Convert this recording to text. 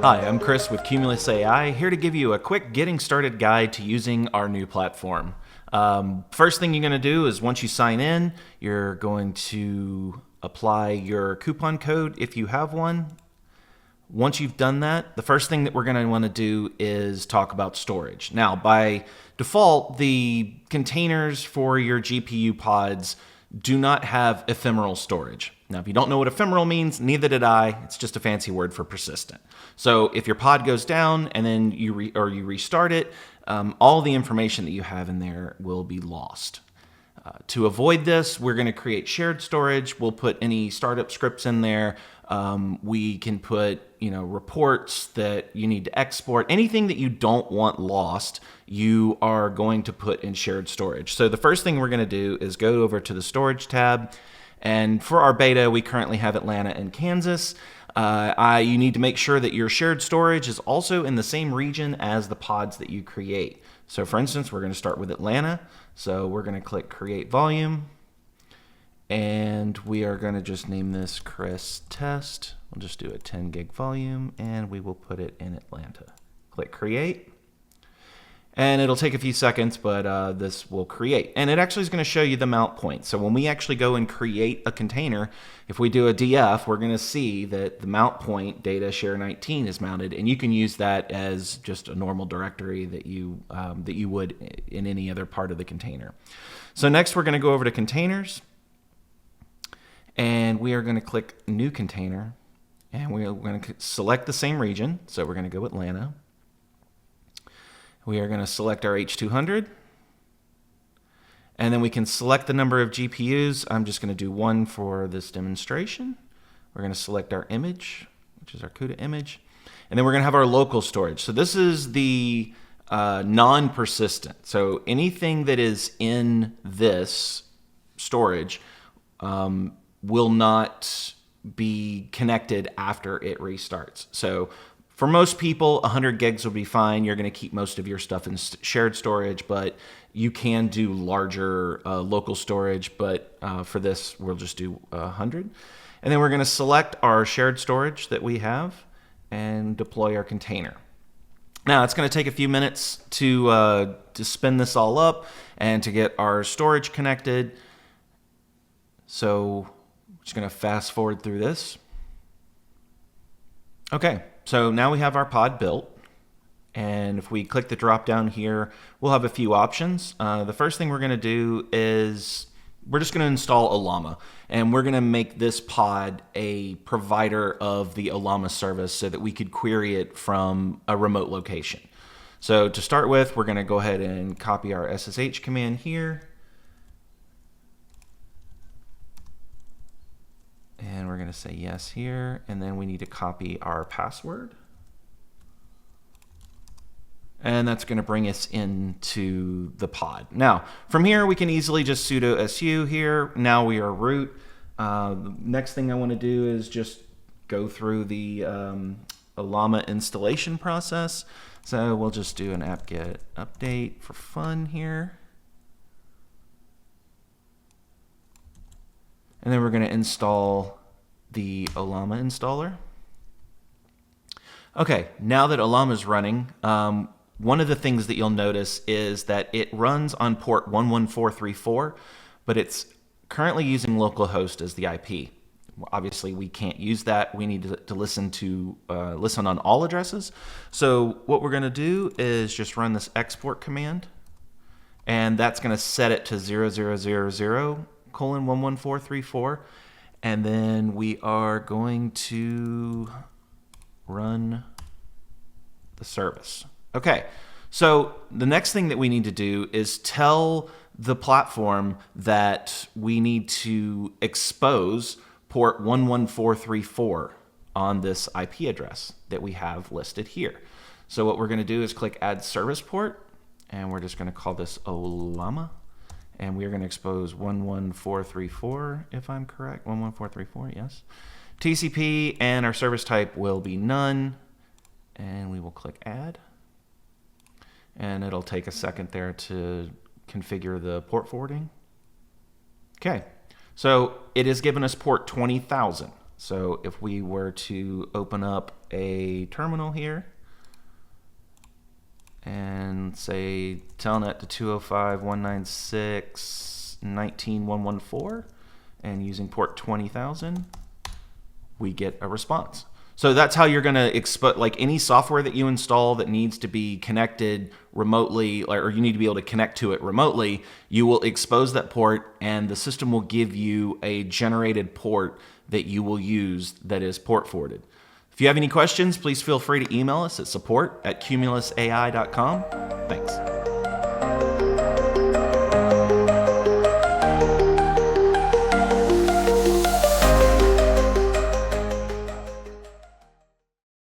Hi, I'm Chris with QumulusAI, here to give you a quick getting started guide to using our new platform. First thing you're going to do is once you sign in, you're going to apply your coupon code if you have one. Once you've done that, the first thing that we're going to want to do is talk about storage. Now, by default, the containers for your GPU pods do not have ephemeral storage. Now, if you don't know what ephemeral means, neither did I. It's just a fancy word for persistent. So if your pod goes down and then you restart it, all the information that you have in there will be lost. To avoid this, we're going to create shared storage. We'll put any startup scripts in there. We can put, reports that you need to export. Anything that you don't want lost, you are going to put in shared storage. So the first thing we're going to do is go over to the storage tab. And for our beta, we currently have Atlanta and Kansas. You need to make sure that your shared storage is also in the same region as the pods that you create. So for instance, we're going to start with Atlanta. So we're going to click Create Volume. And we are going to just name this Chris Test. We'll just do a 10 gig volume, and we will put it in Atlanta. Click Create. And it'll take a few seconds, but this will create. And it actually is going to show you the mount point. So when we actually go and create a container, if we do a DF, we're going to see that the mount point data share 19 is mounted. And you can use that as just a normal directory that you would in any other part of the container. So next we're going to go over to containers. And we are going to click New Container. And we're going to select the same region. So we're going to go Atlanta. We are going to select our H200. And then we can select the number of GPUs. I'm just going to do one for this demonstration. We're going to select our image, which is our CUDA image. And then we're going to have our local storage. So this is the non-persistent. So anything that is in this storage will not be connected after it restarts. So for most people, 100 gigs will be fine. You're going to keep most of your stuff in shared storage, but you can do larger local storage. But for this, we'll just do 100. And then we're going to select our shared storage that we have and deploy our container. Now, it's going to take a few minutes to spin this all up and to get our storage connected. So I'm just going to fast forward through this. Okay. So now we have our pod built, and if we click the drop down here, we'll have a few options. The first thing we're going to do is we're just going to install Ollama, and we're going to make this pod a provider of the Ollama service so that we could query it from a remote location. So to start with, we're going to go ahead and copy our SSH command here. And we're going to say yes here, and then we need to copy our password. And that's going to bring us into the pod. Now, from here, we can easily just sudo su here. Now we are root. The next thing I want to do is just go through the Ollama installation process. So we'll just do an apt-get update for fun here. And then we're going to install the Ollama installer. Okay, now that Ollama is running, one of the things that you'll notice is that it runs on port 11434, but it's currently using localhost as the IP. Obviously, we can't use that. We need to listen on all addresses. So what we're going to do is just run this export command, and that's going to set it to 0000:11434, and then we are going to run the service. Okay, so the next thing that we need to do is tell the platform that we need to expose port 11434 on this IP address that we have listed here. So what we're going to do is click Add Service Port, and we're just going to call this Ollama. And we are going to expose 11434, if I'm correct. 11434, yes. TCP, and our service type will be none. And we will click Add. And it'll take a second there to configure the port forwarding. Okay, so it has given us port 20,000. So if we were to open up a terminal here and say telnet to 205.196.19.114 and using port 20,000, we get a response. So that's how you're going to expose, like any software that you install that needs to be connected remotely, or you need to be able to connect to it remotely, you will expose that port and the system will give you a generated port that you will use that is port forwarded. If you have any questions, please feel free to email us at support@QumulusAI.com. Thanks.